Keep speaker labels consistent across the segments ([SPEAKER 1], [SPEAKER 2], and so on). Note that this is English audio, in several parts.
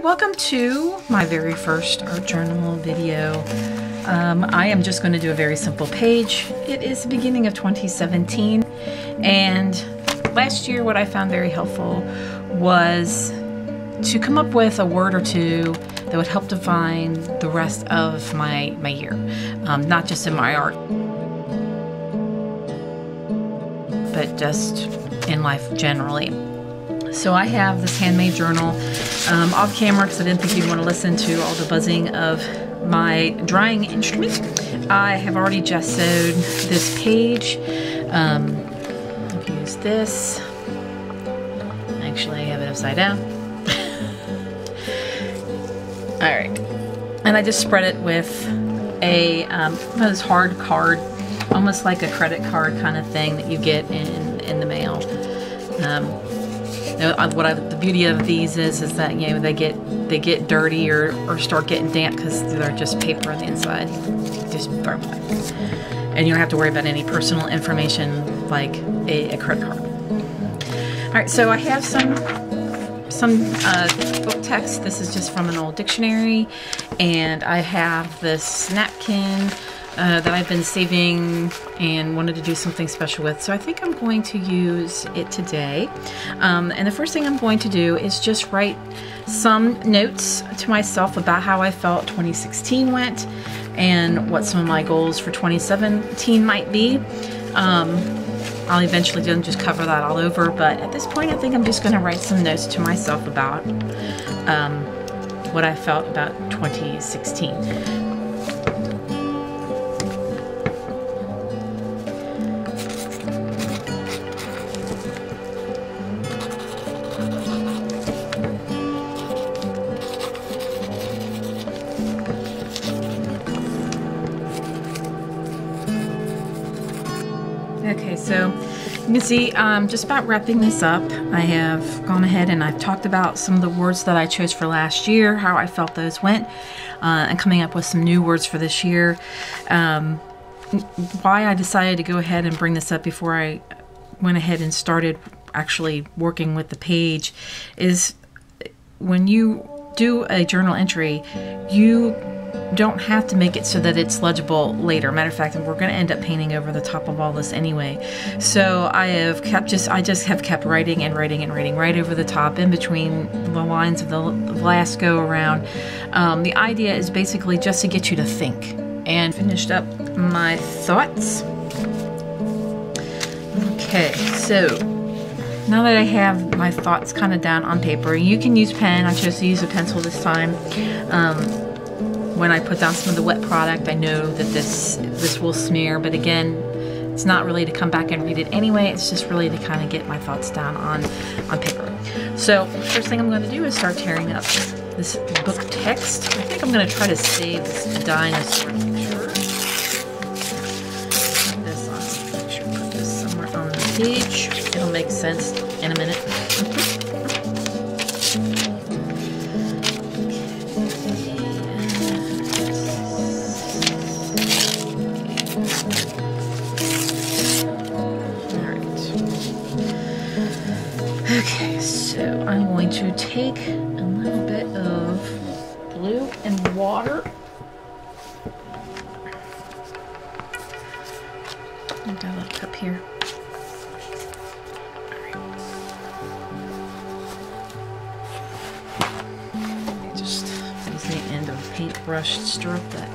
[SPEAKER 1] welcome to my very first art journal video. I am just going to do a very simple page. It is the beginning of 2017, and last year what I found very helpful was to come up with a word or two that would help define the rest of my year, not just in my art, but just in life generally. So I have this handmade journal off camera because I didn't think you'd want to listen to all the buzzing of my drying instrument. I have already gessoed this page. I've used this. Actually, I have it upside down. All right, and I just spread it with a this hard card, almost like a credit card kind of thing that you get in the mail. The beauty of these is that, you know, they get dirty or start getting damp because they're just paper on the inside. Just throw them away, and you don't have to worry about any personal information like a credit card. All right, so I have some book text. This is just from an old dictionary, and I have this napkin that I've been saving and wanted to do something special with, so I think I'm going to use it today. And the first thing I'm going to do is just write some notes to myself about how I felt 2016 went and what some of my goals for 2017 might be. I'll eventually just cover that all over, but at this point I think I'm just going to write some notes to myself about what I felt about 2016. Okay, so you can see just about wrapping this up. I have gone ahead and I've talked about some of the words that I chose for last year, how I felt those went, and coming up with some new words for this year. Why I decided to go ahead and bring this up before I went ahead and started actually working with the page is when you do a journal entry, you don't have to make it so that it's legible later. Matter of fact, we're going to end up painting over the top of all this anyway. So I just have kept writing and writing and writing right over the top in between the lines of the last go around. The idea is basically just to get you to think. And finished up my thoughts. Okay, so now that I have my thoughts kind of down on paper, you can use pen. I chose to use a pencil this time. When I put down some of the wet product, I know that this will smear, but again, it's not really to come back and read it anyway. It's just really to kind of get my thoughts down on paper. So first thing I'm going to do is start tearing up this book text. I think I'm going to try to save this dinosaur picture. Put this on. Make sure I put this somewhere on the page. It'll make sense in a minute. Okay, so I'm going to take a little bit of glue and water. I'll dial it up here. Alright. Just use the end of a paintbrush to stir up that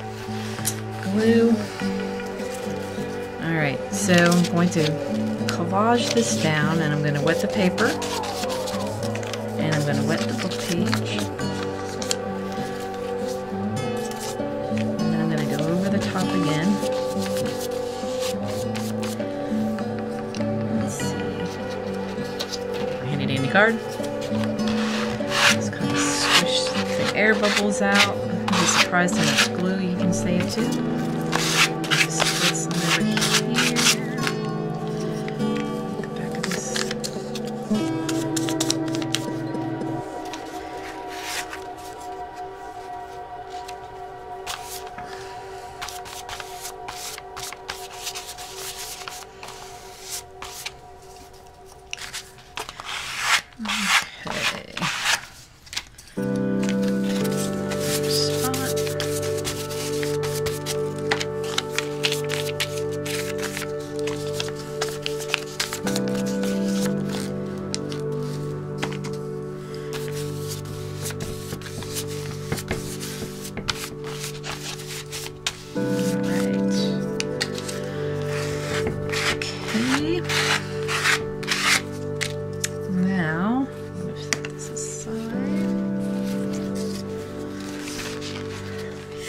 [SPEAKER 1] glue. Alright, so I'm going to collage this down, and I'm going to wet the paper, and I'm going to wet the book page, and then I'm going to go over the top again. Let's see, handy dandy card. Just kind of squish the air bubbles out. You'll be surprised how much glue you can save too. Just put some over here. Okay.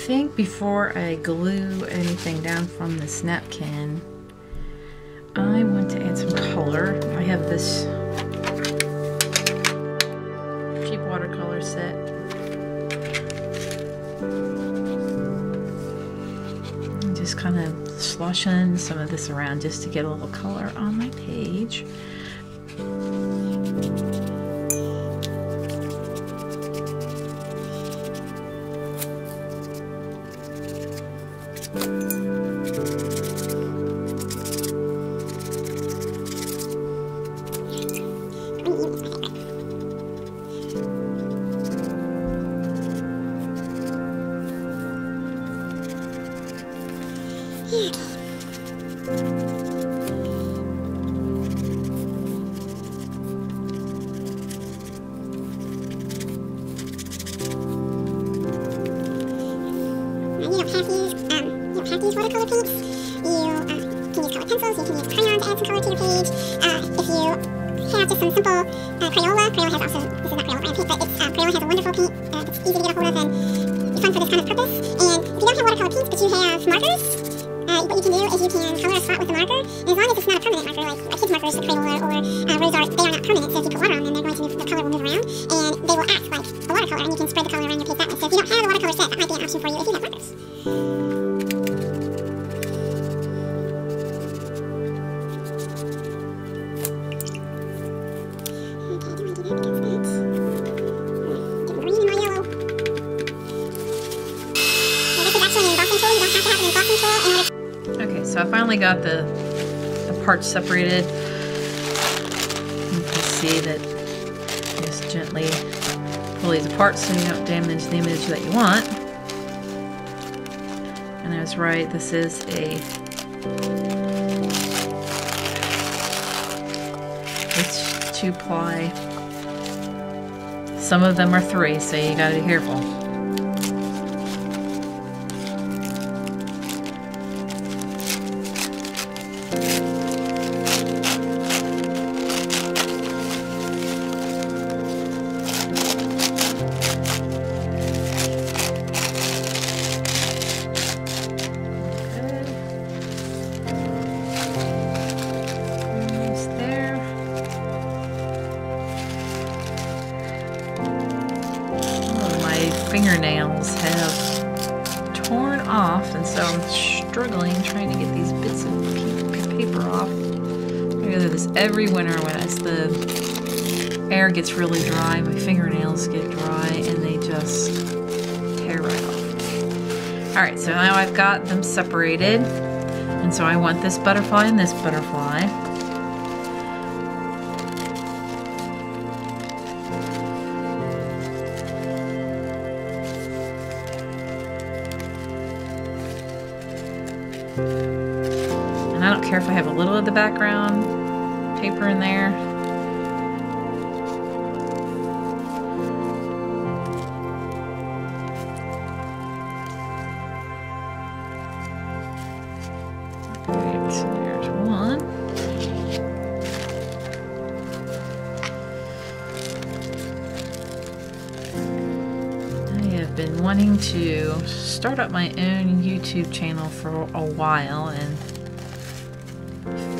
[SPEAKER 1] think before I glue anything down from this napkin, I want to add some color. I have this cheap watercolor set. I'm just kind of slushing some of this around just to get a little color on my page.
[SPEAKER 2] Watercolor paints. You can use colored pencils, you can use crayon to add some color to your page. If you have just some simple Crayola has also, this is not Crayola brand paint, but Crayola has a wonderful paint that's easy to get a hold of and it's fun for this kind of purpose. And if you don't have watercolor paints, but you have markers, what you can do is you can color a spot with a marker, and as long as it's not a permanent marker, like a kid's markers, like Crayola or rose art, they are not permanent, so if you put water on them, they're going to move, the color will move around, and they will act like a watercolor, and you can spread the color around your page that way. So if you don't have a watercolor set, that might be an option for you if you have markers.
[SPEAKER 1] Okay, so I finally got the parts separated. You can see that just gently pull these apart so you don't damage the image that you want. And I was right, this is it's 2-ply. Some of them are 3, so you gotta be careful. Fingernails have torn off, and so I'm struggling trying to get these bits of paper off. I go through this every winter as the air gets really dry, my fingernails get dry and they just tear right off. Alright, so now I've got them separated, and so I want this butterfly and this butterfly. And I don't care if I have a little of the background paper in there. Alright, so there's one. I have been wanting to start up my own YouTube channel for a while, and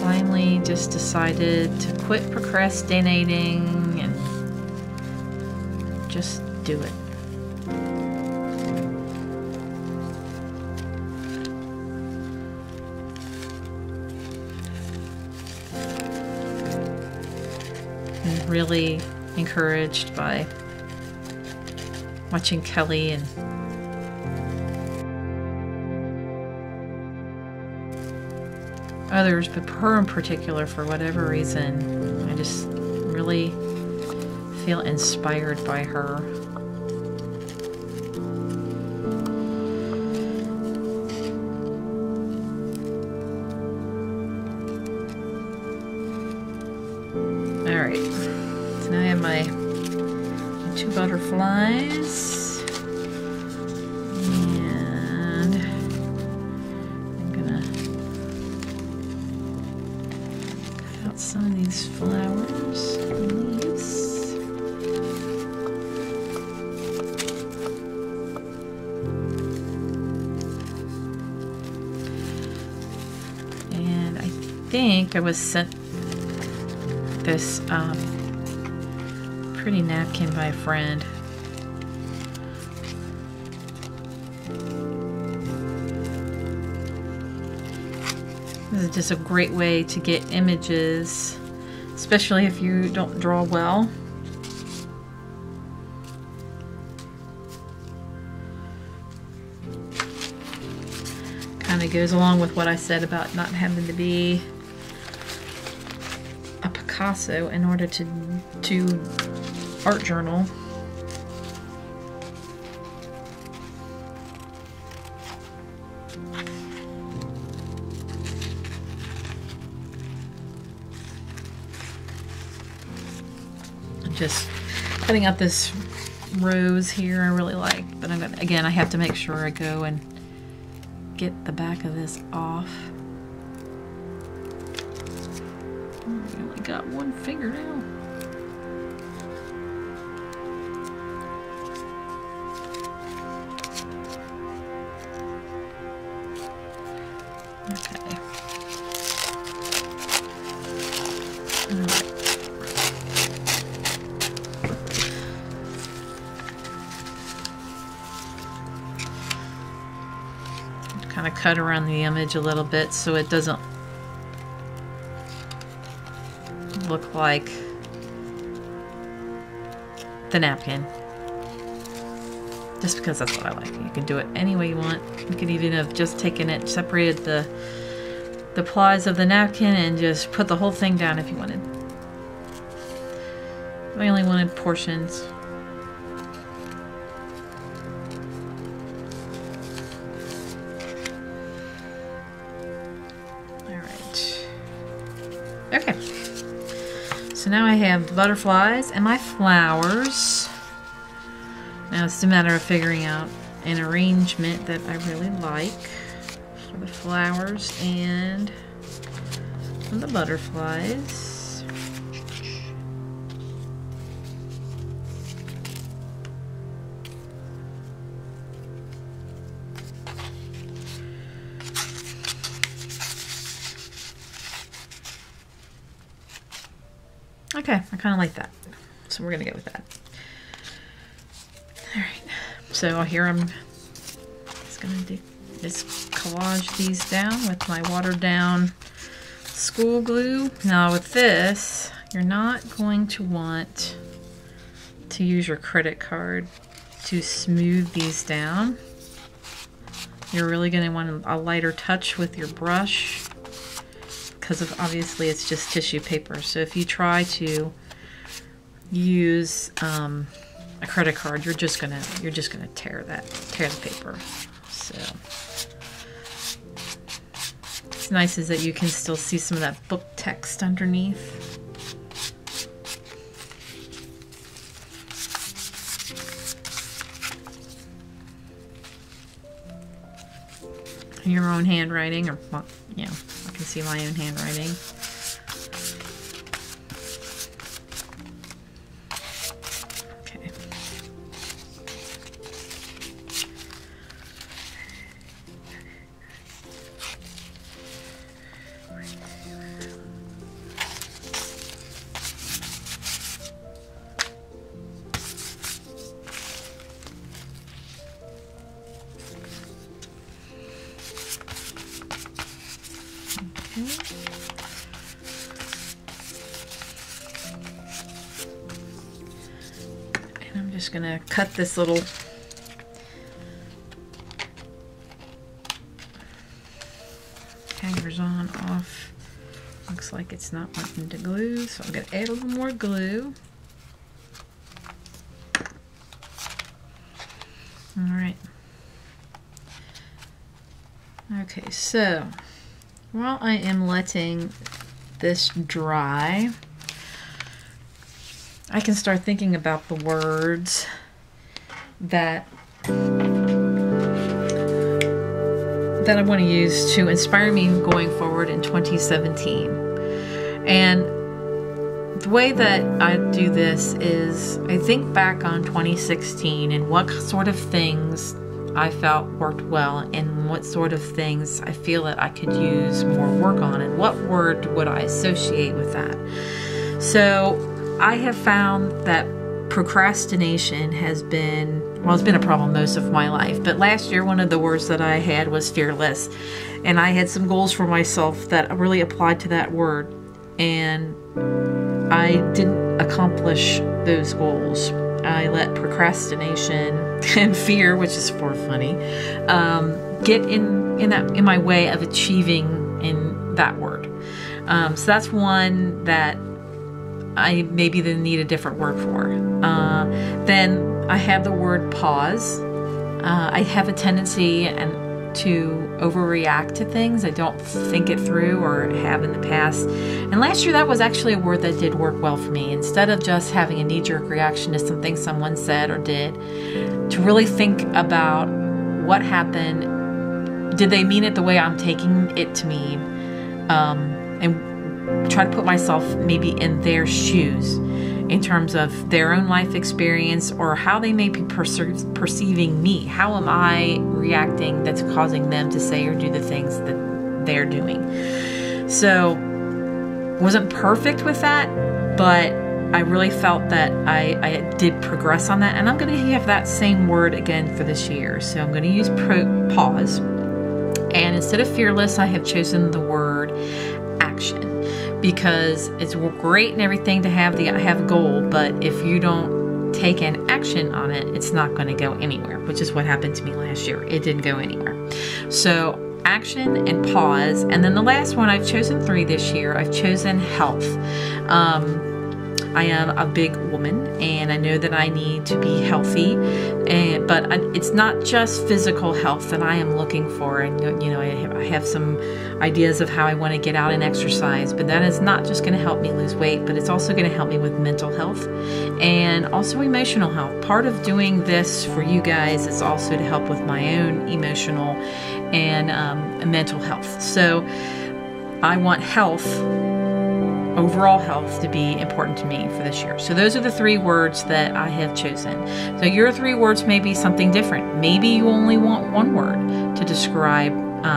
[SPEAKER 1] finally just decided to quit procrastinating and just do it. I'm really encouraged by watching Kelly and others, but her in particular, for whatever reason, I just really feel inspired by her. Alright, so now I have my 2 butterflies. Some of these flowers and leaves. think I was sent this pretty napkin by a friend. This is just a great way to get images, especially if you don't draw well. Kind of goes along with what I said about not having to be a Picasso in order to do art journal. Just cutting out this rose here I really like, but I'm gonna, again, I have to make sure I go and get the back of this off. I only got one finger now. Okay. All right. Kind of cut around the image a little bit so it doesn't look like the napkin. Just because that's what I like. You can do it any way you want. You could even have just taken it, separated the plies of the napkin and just put the whole thing down if you wanted. I only wanted portions. Okay, so now I have the butterflies and my flowers. Now it's a matter of figuring out an arrangement that I really like for the flowers and the butterflies. Okay, I kind of like that, so we're gonna go with that. All right, so here I'm just gonna just collage these down with my watered down school glue. Now with this, you're not going to want to use your credit card to smooth these down. You're really gonna want a lighter touch with your brush, because of obviously it's just tissue paper. So if you try to use a credit card, you're just gonna tear the paper. So what's nice is that you can still see some of that book text underneath. Your own handwriting, or you know, I can see my own handwriting. Okay. And I'm just gonna cut this little hangers on off. Looks like it's not wanting to glue, so I'm gonna add a little more glue. All right. Okay, so while I am letting this dry, I can start thinking about the words that I want to use to inspire me going forward in 2017. And the way that I do this is I think back on 2016 and what sort of things I felt worked well, and what sort of things I feel that I could use more work on, and what word would I associate with that. So I have found that procrastination has been, well, it's been a problem most of my life. But last year, one of the words that I had was fearless. And I had some goals for myself that really applied to that word. And I didn't accomplish those goals. I let procrastination and fear, which is for funny, get in my way of achieving in that word. So that's one that I maybe then need a different word for. Then I have the word pause. I have a tendency to overreact to things. I don't think it through, or have in the past. And last year that was actually a word that did work well for me. Instead of just having a knee-jerk reaction to something someone said or did, to really think about what happened. Did they mean it the way I'm taking it to mean? And try to put myself maybe in their shoes in terms of their own life experience, or how they may be perceiving me. How am I reacting that's causing them to say or do the things that they're doing? So wasn't perfect with that, but I really felt that I did progress on that, and I'm going to have that same word again for this year. So I'm going to use pause, and instead of fearless, I have chosen the word action. Because it's great and everything to have a goal, but if you don't take an action on it, it's not going to go anywhere, which is what happened to me last year. It didn't go anywhere. So action and pause. And then the last one, I've chosen 3 this year. I've chosen health. I am a big woman, and I know that I need to be healthy, but it's not just physical health that I am looking for. And you know, I have some ideas of how I want to get out and exercise, but that is not just going to help me lose weight, but it's also going to help me with mental health and also emotional health. Part of doing this for you guys is also to help with my own emotional and mental health. So I want overall health to be important to me for this year. So those are the 3 words that I have chosen. So your 3 words may be something different. Maybe you only want 1 word to describe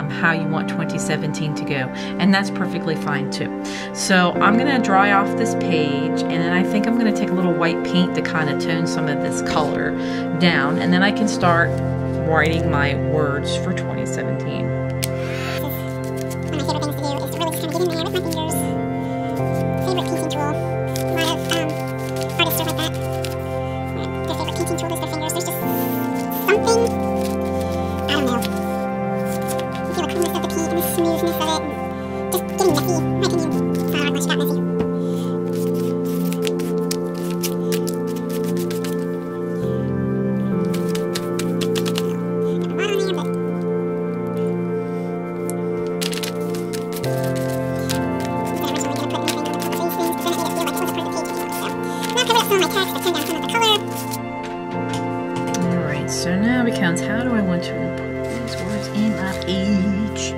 [SPEAKER 1] how you want 2017 to go, and that's perfectly fine too. So I'm going to dry off this page, and then I think I'm going to take a little white paint to kind of tone some of this color down, and then I can start writing my words for 2017.
[SPEAKER 2] One of my favorite things to do is to really just kind of get in there with my fingers. Favorite painting tool. A lot of artists are like that. Their favorite painting tool is their fingers. There's just something, I don't know. You feel the coolness of the paint and the smoothness of it, and just getting messy, in my opinion. It's not hard once you got messy.
[SPEAKER 1] Alright, so now it becomes, how do I want to put these words in my page?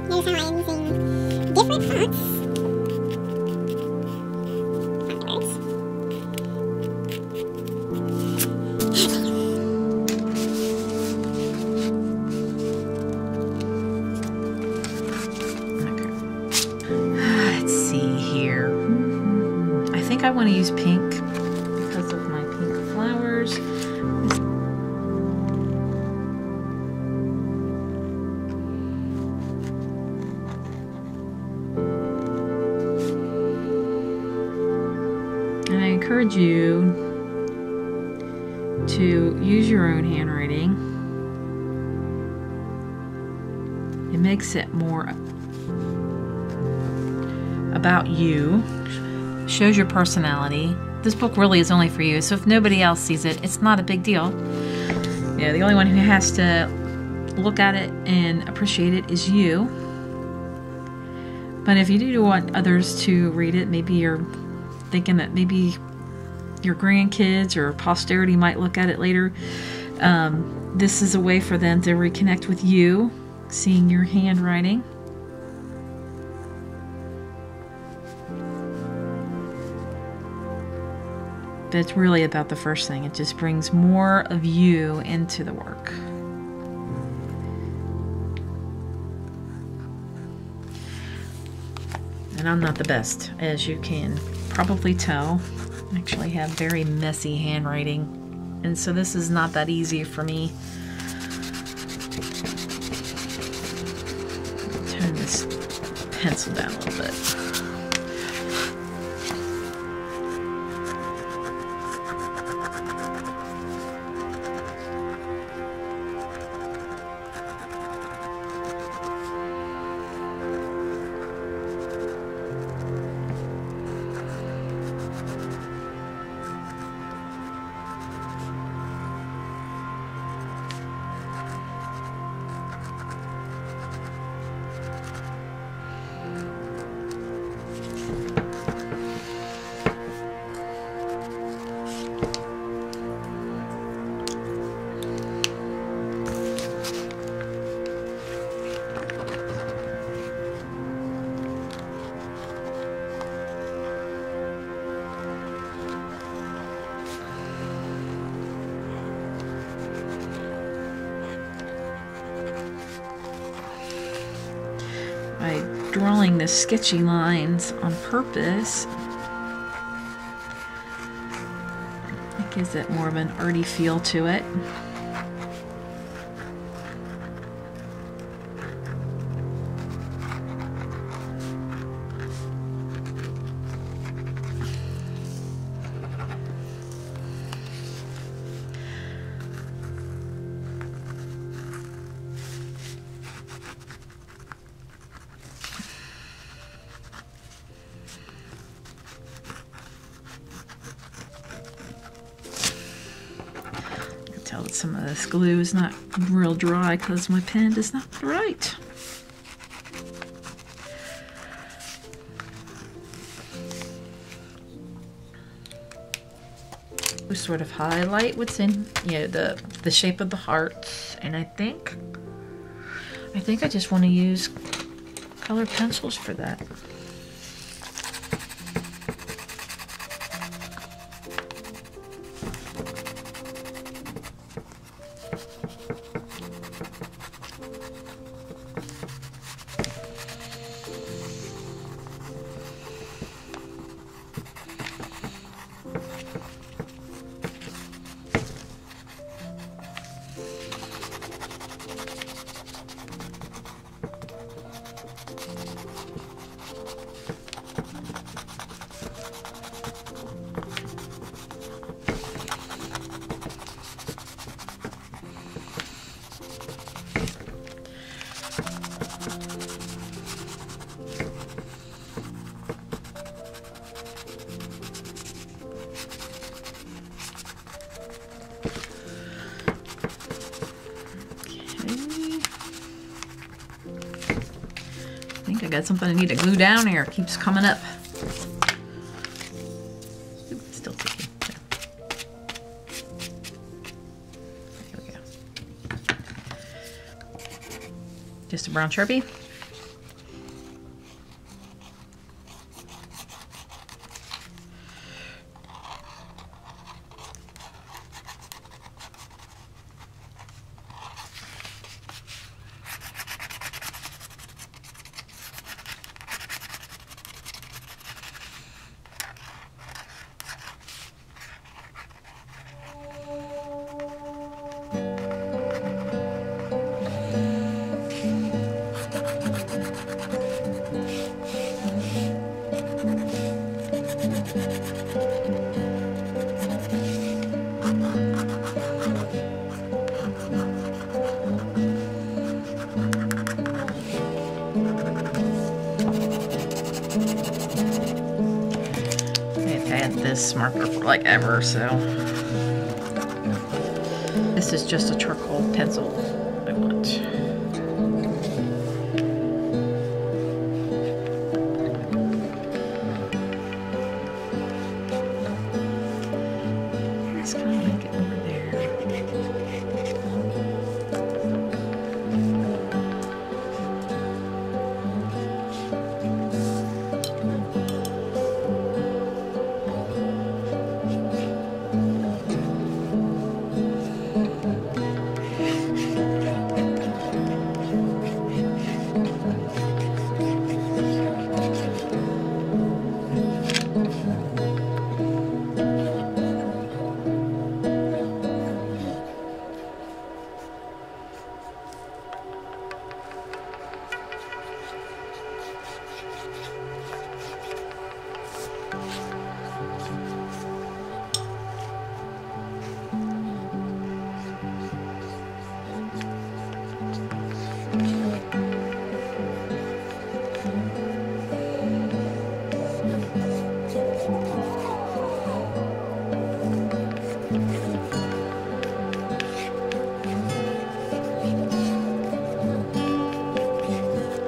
[SPEAKER 1] Notice how I'm using different fonts. Let's see here. I think I want to use pink because of my And I encourage you to use your own handwriting. It makes it more about you, shows your personality. This book really is only for you, so if nobody else sees it, it's not a big deal. You know, the only one who has to look at it and appreciate it is you. But if you do want others to read it, maybe you're thinking that maybe your grandkids or posterity might look at it later. This is a way for them to reconnect with you, seeing your handwriting. But it's really about the first thing. It just brings more of you into the work. And I'm not the best, as you can probably tell. I actually have very messy handwriting, and so this is not that easy for me. Turn this pencil down a little bit. By drawing the sketchy lines on purpose, it gives it more of an arty feel to it. Tell that some of this glue is not real dry because my pen does not write. We sort of highlight what's in, you know, the shape of the hearts, and I think I just want to use colored pencils for that. I got something I need to glue down here. It keeps coming up. Ooh, it's still sticky. There we go. Just a brown Sharpie. had this marker for like ever, so. This is just a charcoal pencil I want. Just kind of make it over there.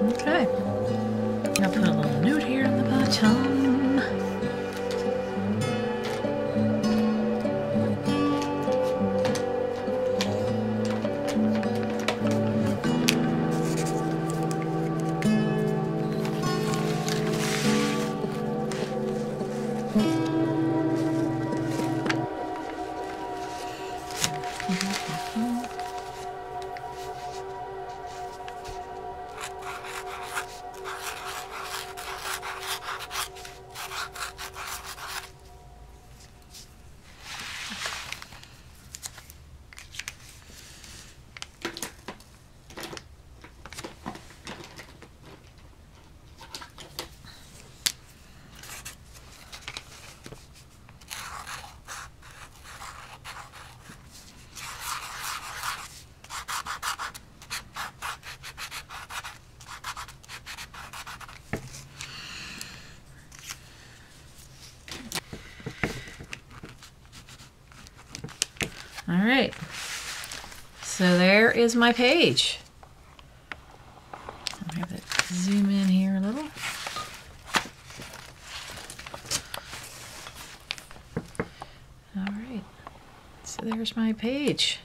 [SPEAKER 1] Okay. I'll put a little note here on the bottom. All right, so there is my page. I'll have it zoom in here a little. All right, so there's my page.